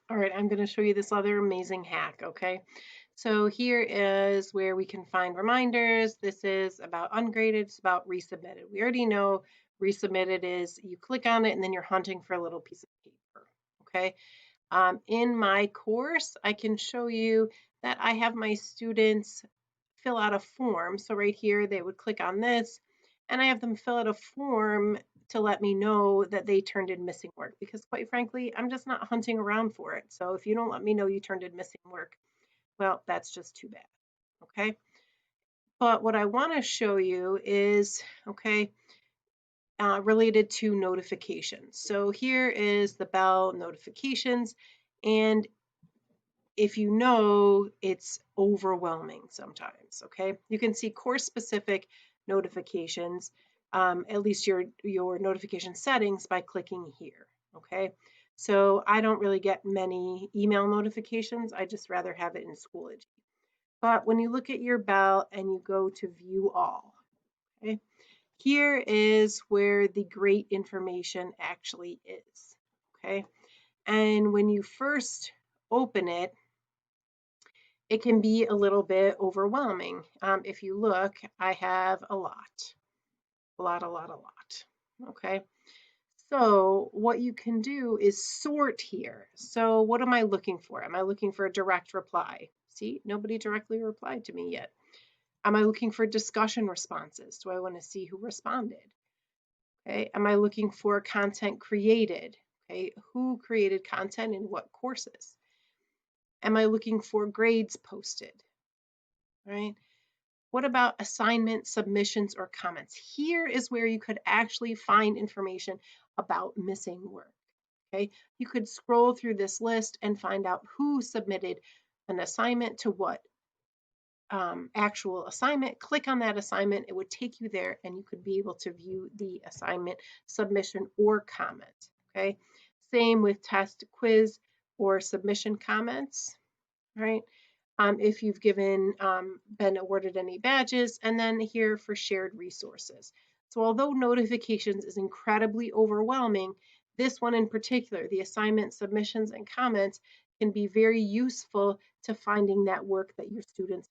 All right, I'm going to show you this other amazing hack, okay? So here is where we can find reminders. This is about ungraded, it's about resubmitted. We already know resubmitted is you click on it and then you're hunting for a little piece of paper, okay? In my course, I can show you that I have my students fill out a form. So right here, they would click on this and I have them fill out a form to let me know that they turned in missing work because quite frankly, I'm just not hunting around for it. So if you don't let me know you turned in missing work, well, that's just too bad. Okay. But what I want to show you is, okay, related to notifications. So here is the bell notifications. And if you know, it's overwhelming sometimes, okay? You can see course-specific notifications, at least your notification settings by clicking here, okay? So I don't really get many email notifications. I just rather have it in Schoology. But when you look at your bell and you go to view all, okay? Here is where the great information actually is, okay? And when you first open it, it can be a little bit overwhelming. If you look, I have a lot, a lot, a lot, a lot. Okay. So what you can do is sort here. So what am I looking for? Am I looking for a direct reply? See, nobody directly replied to me yet. Am I looking for discussion responses? Do I want to see who responded? Okay. Am I looking for content created? Okay. Who created content in what courses? Am I looking for grades posted? Right. What about assignment submissions or comments? Here is where you could actually find information about missing work. Okay, you could scroll through this list and find out who submitted an assignment to what actual assignment. Click on that assignment, it would take you there and you could be able to view the assignment submission or comment. Okay, same with test, quiz, or submission comments, right? If you've been awarded any badges, and then here for shared resources. So although notifications is incredibly overwhelming, this one in particular, the assignment submissions and comments, can be very useful to finding that work that your students